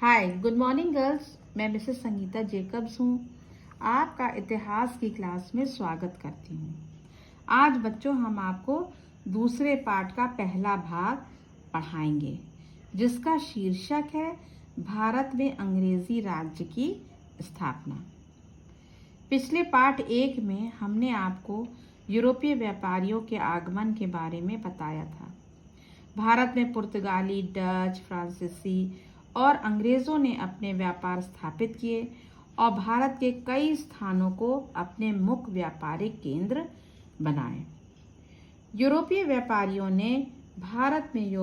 Hi good morning girls. मैं Mrs Sangeeta Jacob's हूँ। आपका इतिहास की क्लास में स्वागत करती हूँ। आज बच्चों हम आपको दूसरे पाठ का पहला भाग पढ़ाएंगे, जिसका शीर्षक है भारत में अंग्रेजी राज्य की स्थापना। पिछले पाठ 1 में हमने आपको यूरोपीय व्यापारियों के आगमन के बारे में बताया था। भारत में पुर्तगाली, डच, फ्रांसीसी और अंग्रेज़ों ने अपने व्यापार स्थापित किए और भारत के कई स्थानों को अपने मुख्य व्यापारिक केंद्र बनाए। यूरोपीय व्यापारियों ने भारत में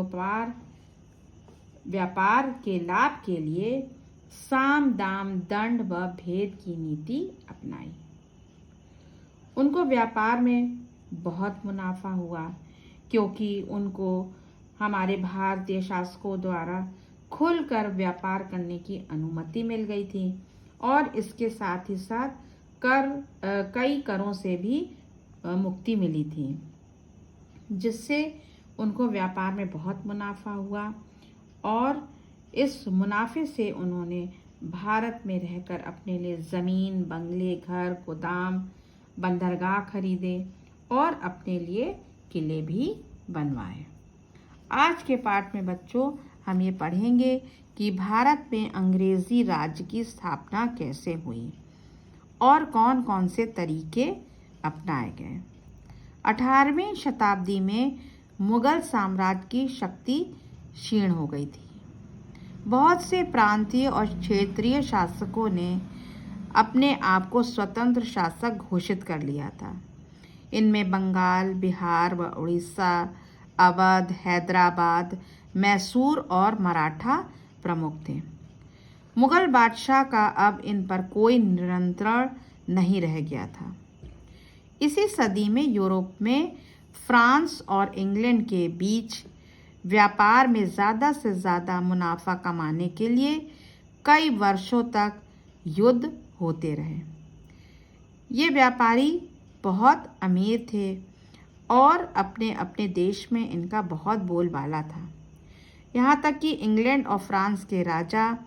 व्यापार के लाभ के लिए साम, दाम, दंड व भेद की नीति अपनाई। उनको व्यापार में बहुत मुनाफा हुआ, क्योंकि उनको हमारे भारतीय शासकों द्वारा खुलकर व्यापार करने की अनुमति मिल गई थी और इसके साथ ही साथ कई करों से भी मुक्ति मिली थी, जिससे उनको व्यापार में बहुत मुनाफा हुआ और इस मुनाफे से उन्होंने भारत में रहकर अपने लिए ज़मीन, बंगले, घर, गोदाम, बंदरगाह खरीदे और अपने लिए किले भी बनवाए। आज के पाठ में बच्चों हम ये पढ़ेंगे कि भारत में अंग्रेजी राज्य की स्थापना कैसे हुई और कौन कौन से तरीके अपनाए गए। 18वीं शताब्दी में मुगल साम्राज्य की शक्ति क्षीण हो गई थी। बहुत से प्रांतीय और क्षेत्रीय शासकों ने अपने आप को स्वतंत्र शासक घोषित कर लिया था। इनमें बंगाल, बिहार व उड़ीसा, अवध, हैदराबाद, मैसूर और मराठा प्रमुख थे। मुगल बादशाह का अब इन पर कोई नियंत्रण नहीं रह गया था। इसी सदी में यूरोप में फ्रांस और इंग्लैंड के बीच व्यापार में ज़्यादा से ज़्यादा मुनाफा कमाने के लिए कई वर्षों तक युद्ध होते रहे। ये व्यापारी बहुत अमीर थे और अपने अपने देश में इनका बहुत बोलबाला था। यहाँ तक कि इंग्लैंड और फ्रांस के राजा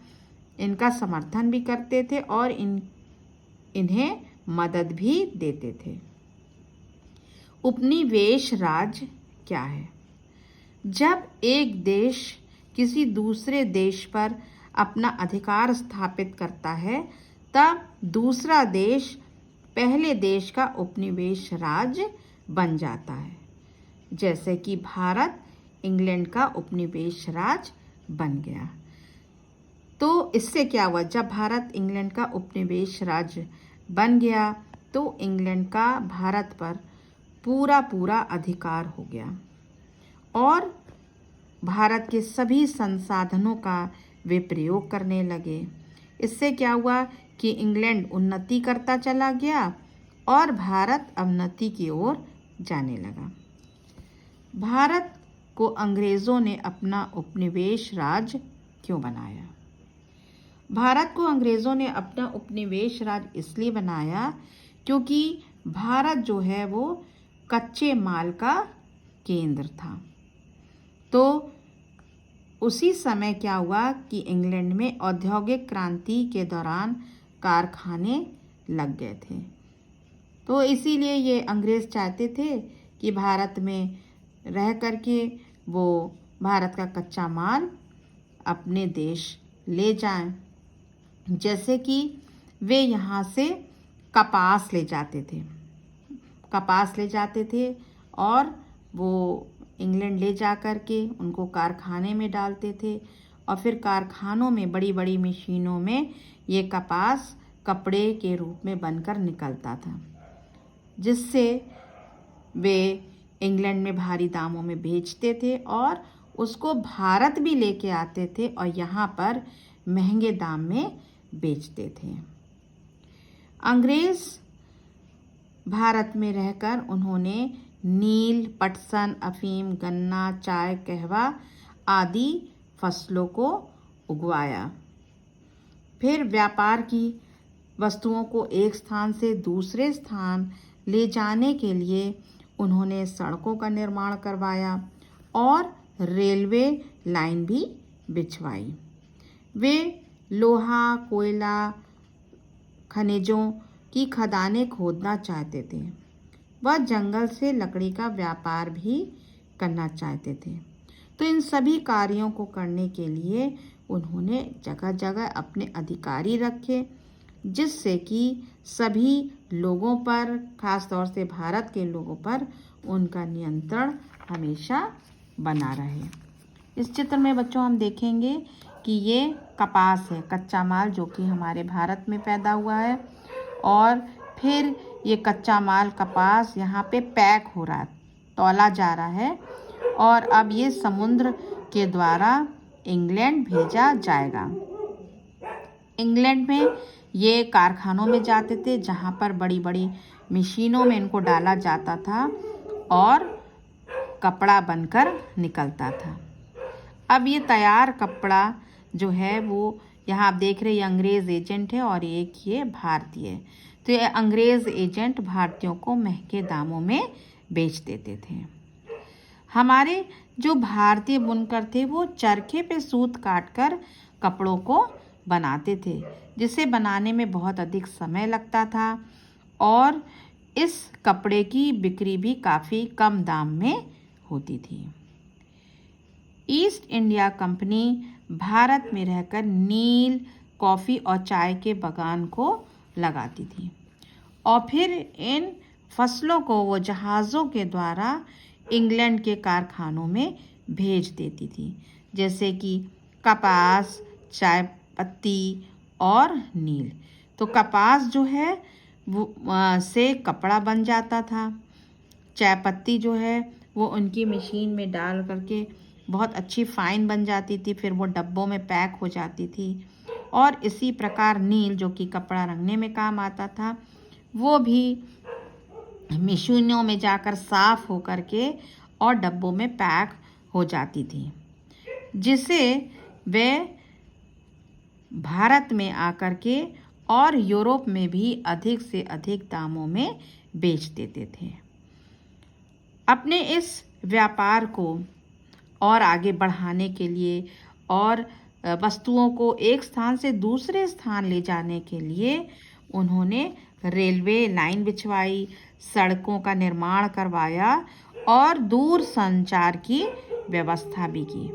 इनका समर्थन भी करते थे और इन्हें मदद भी देते थे। उपनिवेश राज्य क्या है? जब एक देश किसी दूसरे देश पर अपना अधिकार स्थापित करता है, तब दूसरा देश पहले देश का उपनिवेश राज्य बन जाता है। जैसे कि भारत इंग्लैंड का उपनिवेश राज्य बन गया। तो इससे क्या हुआ? जब भारत इंग्लैंड का उपनिवेश राज्य बन गया तो इंग्लैंड का भारत पर पूरा अधिकार हो गया और भारत के सभी संसाधनों का वे प्रयोग करने लगे। इससे क्या हुआ कि इंग्लैंड उन्नति करता चला गया और भारत अवनति की ओर जाने लगा। भारत को अंग्रेज़ों ने अपना उपनिवेश राज्य क्यों बनाया? भारत को अंग्रेज़ों ने अपना उपनिवेश राज्य इसलिए बनाया क्योंकि भारत जो है वो कच्चे माल का केंद्र था। तो उसी समय क्या हुआ कि इंग्लैंड में औद्योगिक क्रांति के दौरान कारखाने लग गए थे। तो इसीलिए ये अंग्रेज़ चाहते थे कि भारत में रह करके वो भारत का कच्चा माल अपने देश ले जाएं। जैसे कि वे यहाँ से कपास ले जाते थे और वो इंग्लैंड ले जा कर के उनको कारखाने में डालते थे और फिर कारखानों में बड़ी बड़ी मशीनों में ये कपास कपड़े के रूप में बनकर निकलता था, जिससे वे इंग्लैंड में भारी दामों में बेचते थे और उसको भारत भी लेके आते थे और यहाँ पर महंगे दाम में बेचते थे। अंग्रेज़ भारत में रहकर उन्होंने नील, पटसन, अफीम, गन्ना, चाय, कहवा आदि फसलों को उगवाया। फिर व्यापार की वस्तुओं को एक स्थान से दूसरे स्थान ले जाने के लिए उन्होंने सड़कों का निर्माण करवाया और रेलवे लाइन भी बिछवाई। वे लोहा, कोयला, खनिजों की खदानें खोदना चाहते थे। वह जंगल से लकड़ी का व्यापार भी करना चाहते थे। तो इन सभी कार्यों को करने के लिए उन्होंने जगह जगह अपने अधिकारी रखे, जिससे कि सभी लोगों पर, खास तौर से भारत के लोगों पर, उनका नियंत्रण हमेशा बना रहे। इस चित्र में बच्चों हम देखेंगे कि ये कपास है, कच्चा माल जो कि हमारे भारत में पैदा हुआ है, और फिर ये कच्चा माल कपास यहाँ पे पैक हो रहा है, तौला जा रहा है, और अब ये समुद्र के द्वारा इंग्लैंड भेजा जाएगा। इंग्लैंड में ये कारखानों में जाते थे, जहाँ पर बड़ी बड़ी मशीनों में इनको डाला जाता था और कपड़ा बनकर निकलता था। अब ये तैयार कपड़ा जो है वो यहाँ आप देख रहे हैं, ये अंग्रेज़ एजेंट है और एक ये भारतीय है। तो ये अंग्रेज़ एजेंट भारतीयों को महंगे दामों में बेच देते थे। हमारे जो भारतीय बुनकर थे वो चरखे पे सूत काटकर कपड़ों को बनाते थे, जिसे बनाने में बहुत अधिक समय लगता था, और इस कपड़े की बिक्री भी काफ़ी कम दाम में होती थी। ईस्ट इंडिया कंपनी भारत में रहकर नील, कॉफ़ी और चाय के बागान को लगाती थी, और फिर इन फसलों को वो जहाज़ों के द्वारा इंग्लैंड के कारखानों में भेज देती थी, जैसे कि कपास, चाय पत्ती और नील। तो कपास जो है वो से कपड़ा बन जाता था। चाय पत्ती जो है वो उनकी मशीन में डाल करके बहुत अच्छी फाइन बन जाती थी, फिर वो डब्बों में पैक हो जाती थी। और इसी प्रकार नील जो कि कपड़ा रंगने में काम आता था, वो भी मशीनों में जाकर साफ हो करके और डब्बों में पैक हो जाती थी, जिसे वे भारत में आकर के और यूरोप में भी अधिक से अधिक दामों में बेच देते थे। अपने इस व्यापार को और आगे बढ़ाने के लिए और वस्तुओं को एक स्थान से दूसरे स्थान ले जाने के लिए उन्होंने रेलवे लाइन बिछवाई, सड़कों का निर्माण करवाया और दूर संचार की व्यवस्था भी की।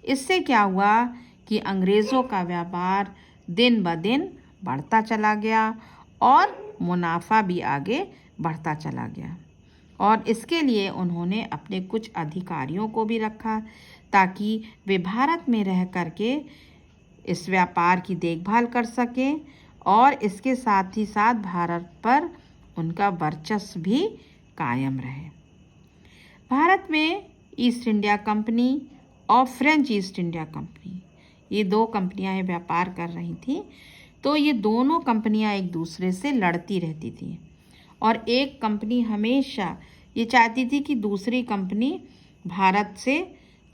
इससे क्या हुआ कि अंग्रेज़ों का व्यापार दिन ब दिन बढ़ता चला गया और मुनाफा भी आगे बढ़ता चला गया। और इसके लिए उन्होंने अपने कुछ अधिकारियों को भी रखा, ताकि वे भारत में रह करके इस व्यापार की देखभाल कर सकें और इसके साथ ही साथ भारत पर उनका वर्चस्व भी कायम रहे। भारत में ईस्ट इंडिया कंपनी और फ्रेंच ईस्ट इंडिया कंपनी, ये दो कंपनियां व्यापार कर रही थी। तो ये दोनों कंपनियां एक दूसरे से लड़ती रहती थी, और एक कंपनी हमेशा ये चाहती थी कि दूसरी कंपनी भारत से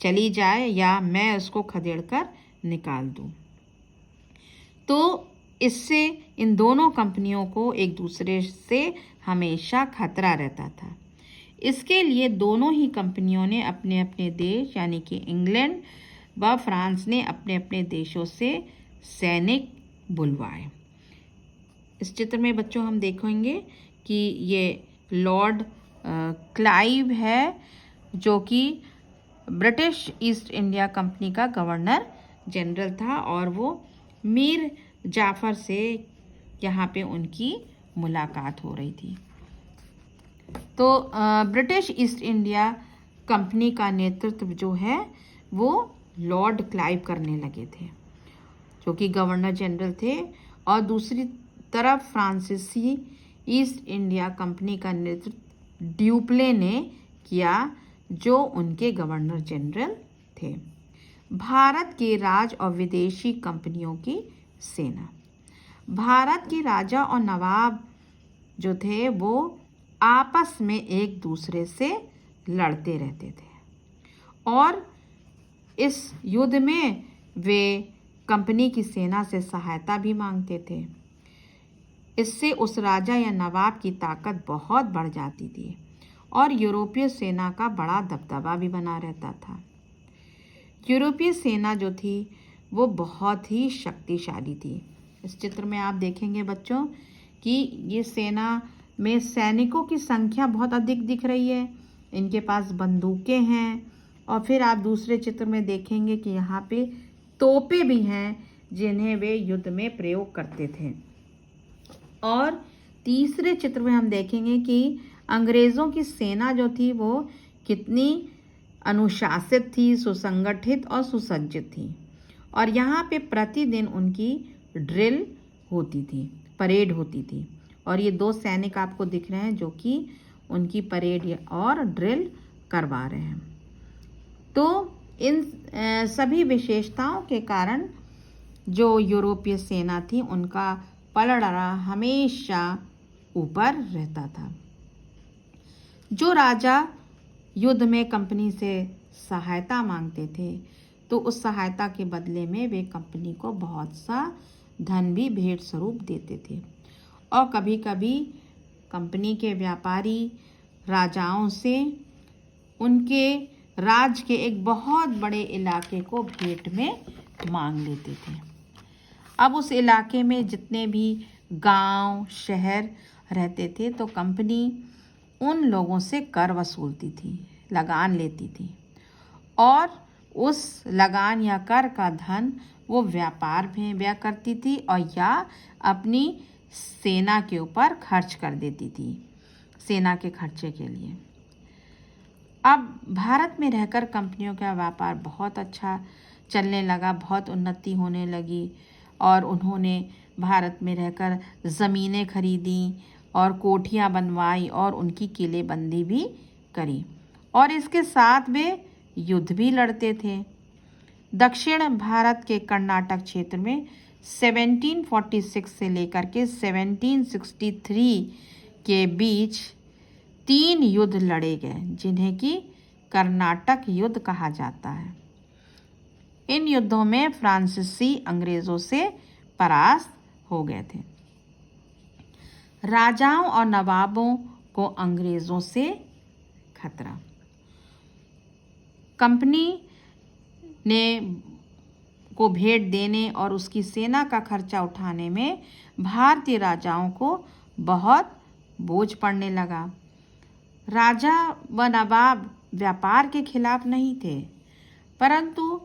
चली जाए या मैं उसको खदेड़ कर निकाल दूं। तो इससे इन दोनों कंपनियों को एक दूसरे से हमेशा खतरा रहता था। इसके लिए दोनों ही कंपनियों ने अपने अपने देश यानी कि इंग्लैंड व फ्रांस ने अपने अपने देशों से सैनिक बुलवाए। इस चित्र में बच्चों हम देखेंगे कि ये लॉर्ड क्लाइव है, जो कि ब्रिटिश ईस्ट इंडिया कंपनी का गवर्नर जनरल था, और वो मीर जाफ़र से यहाँ पे उनकी मुलाकात हो रही थी। तो ब्रिटिश ईस्ट इंडिया कंपनी का नेतृत्व जो है वो लॉर्ड क्लाइव करने लगे थे, जो कि गवर्नर जनरल थे, और दूसरी तरफ फ्रांसीसी ईस्ट इंडिया कंपनी का नेतृत्व ड्यूप्ले ने किया, जो उनके गवर्नर जनरल थे। भारत के राज और विदेशी कंपनियों की सेना। भारत के राजा और नवाब जो थे वो आपस में एक दूसरे से लड़ते रहते थे, और इस युद्ध में वे कंपनी की सेना से सहायता भी मांगते थे। इससे उस राजा या नवाब की ताकत बहुत बढ़ जाती थी और यूरोपीय सेना का बड़ा दबदबा भी बना रहता था। यूरोपीय सेना जो थी वो बहुत ही शक्तिशाली थी। इस चित्र में आप देखेंगे बच्चों कि ये सेना में सैनिकों की संख्या बहुत अधिक दिख रही है, इनके पास बंदूकें हैं, और फिर आप दूसरे चित्र में देखेंगे कि यहाँ पे तोपें भी हैं जिन्हें वे युद्ध में प्रयोग करते थे। और तीसरे चित्र में हम देखेंगे कि अंग्रेज़ों की सेना जो थी वो कितनी अनुशासित थी, सुसंगठित और सुसज्जित थी। और यहाँ पे प्रतिदिन उनकी ड्रिल होती थी, परेड होती थी। और ये दो सैनिक आपको दिख रहे हैं जो कि उनकी परेड और ड्रिल करवा रहे हैं। तो इन सभी विशेषताओं के कारण जो यूरोपीय सेना थी उनका पलड़ा हमेशा ऊपर रहता था। जो राजा युद्ध में कंपनी से सहायता मांगते थे तो उस सहायता के बदले में वे कंपनी को बहुत सा धन भी भेंट स्वरूप देते थे। और कभी कभी कंपनी के व्यापारी राजाओं से उनके राज्य के एक बहुत बड़े इलाके को भेंट में मांग लेते थे। अब उस इलाके में जितने भी गांव, शहर रहते थे तो कंपनी उन लोगों से कर वसूलती थी, लगान लेती थी, और उस लगान या कर का धन वो व्यापार में व्यय करती थी और या अपनी सेना के ऊपर खर्च कर देती थी, सेना के खर्चे के लिए। अब भारत में रहकर कंपनियों का व्यापार बहुत अच्छा चलने लगा, बहुत उन्नति होने लगी, और उन्होंने भारत में रहकर ज़मीनें खरीदी और कोठियाँ बनवाई और उनकी किलेबंदी भी करी, और इसके साथ वे युद्ध भी लड़ते थे। दक्षिण भारत के कर्नाटक क्षेत्र में 1746 से लेकर के 1763 के बीच 3 युद्ध लड़े गए जिन्हें कि कर्नाटक युद्ध कहा जाता है। इन युद्धों में फ्रांसीसी अंग्रेज़ों से परास्त हो गए थे। राजाओं और नवाबों को अंग्रेज़ों से खतरा। कंपनी ने को भेंट देने और उसकी सेना का खर्चा उठाने में भारतीय राजाओं को बहुत बोझ पड़ने लगा। राजा व नवाब व्यापार के खिलाफ नहीं थे, परंतु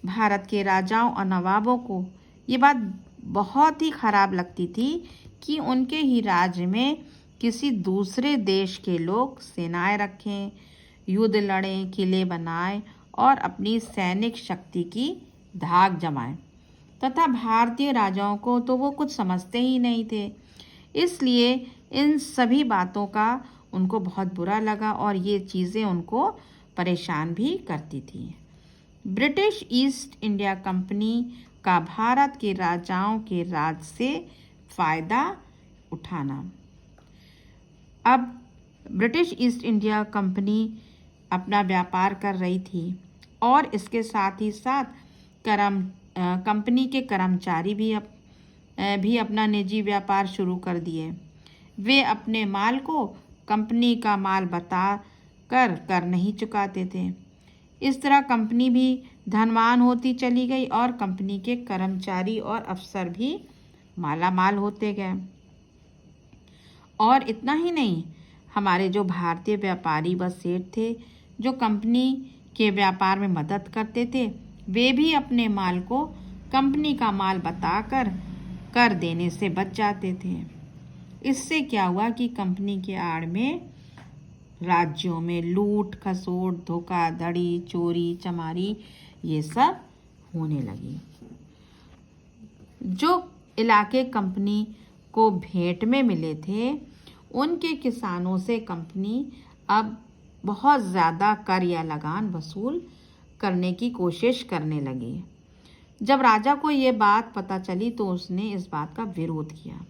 भारत के राजाओं और नवाबों को ये बात बहुत ही खराब लगती थी कि उनके ही राज्य में किसी दूसरे देश के लोग सेनाएं रखें, युद्ध लड़ें, किले बनाएं और अपनी सैनिक शक्ति की धाक जमाएं, तथा भारतीय राजाओं को तो वो कुछ समझते ही नहीं थे। इसलिए इन सभी बातों का उनको बहुत बुरा लगा और ये चीज़ें उनको परेशान भी करती थी। ब्रिटिश ईस्ट इंडिया कंपनी का भारत के राजाओं के राज से फ़ायदा उठाना। अब ब्रिटिश ईस्ट इंडिया कंपनी अपना व्यापार कर रही थी और इसके साथ ही साथ कंपनी के कर्मचारी भी अपना निजी व्यापार शुरू कर दिए। वे अपने माल को कंपनी का माल बता कर नहीं चुकाते थे। इस तरह कंपनी भी धनवान होती चली गई और कंपनी के कर्मचारी और अफसर भी मालामाल होते गए। और इतना ही नहीं, हमारे जो भारतीय व्यापारी व सेठ थे जो कंपनी के व्यापार में मदद करते थे, वे भी अपने माल को कंपनी का माल बताकर कर देने से बच जाते थे। इससे क्या हुआ कि कंपनी के आड़ में राज्यों में लूट खसोट, धोखाधड़ी, चोरी चमारी ये सब होने लगी। जो इलाके कंपनी को भेंट में मिले थे उनके किसानों से कंपनी अब बहुत ज़्यादा कर या लगान वसूल करने की कोशिश करने लगी। जब राजा को ये बात पता चली तो उसने इस बात का विरोध किया।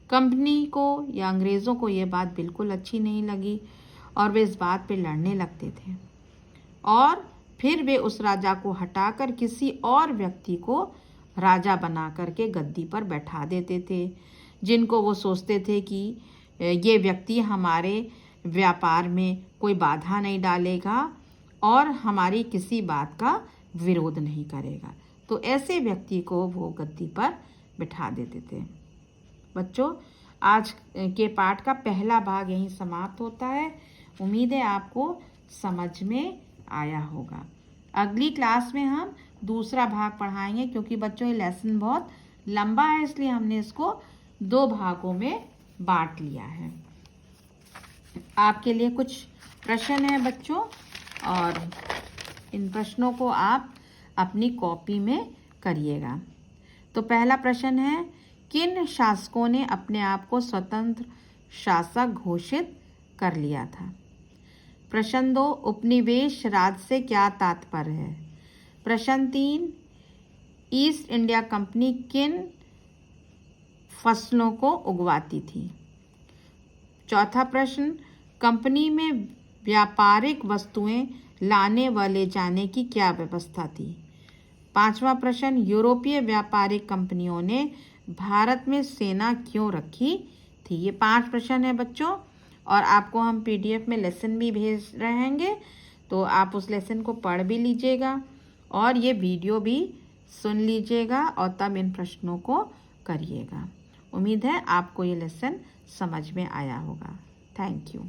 कंपनी को या अंग्रेज़ों को ये बात बिल्कुल अच्छी नहीं लगी और वे इस बात पे लड़ने लगते थे और फिर वे उस राजा को हटाकर किसी और व्यक्ति को राजा बना करके गद्दी पर बैठा देते थे, जिनको वो सोचते थे कि ये व्यक्ति हमारे व्यापार में कोई बाधा नहीं डालेगा और हमारी किसी बात का विरोध नहीं करेगा। तो ऐसे व्यक्ति को वो गद्दी पर बिठा देते थे। बच्चों, आज के पाठ का पहला भाग यहीं समाप्त होता है। उम्मीद है आपको समझ में आया होगा। अगली क्लास में हम दूसरा भाग पढ़ाएंगे, क्योंकि बच्चों ये लेसन बहुत लंबा है, इसलिए हमने इसको 2 भागों में बांट लिया है। आपके लिए कुछ प्रश्न है बच्चों, और इन प्रश्नों को आप अपनी कॉपी में करिएगा। तो पहला प्रश्न है, किन शासकों ने अपने आप को स्वतंत्र शासक घोषित कर लिया था? प्रश्न 2, उपनिवेश राज से क्या तात्पर्य है? प्रश्न 3, ईस्ट इंडिया कंपनी किन फसलों को उगवाती थी? चौथा प्रश्न, कंपनी में व्यापारिक वस्तुएं लाने व ले जाने की क्या व्यवस्था थी? पांचवा प्रश्न, यूरोपीय व्यापारिक कंपनियों ने भारत में सेना क्यों रखी थी? ये 5 प्रश्न है बच्चों, और आपको हम PDF में लेसन भी भेज रहेंगे, तो आप उस लेसन को पढ़ भी लीजिएगा और ये वीडियो भी सुन लीजिएगा, और तब इन प्रश्नों को करिएगा। उम्मीद है आपको ये लेसन समझ में आया होगा। Thank you.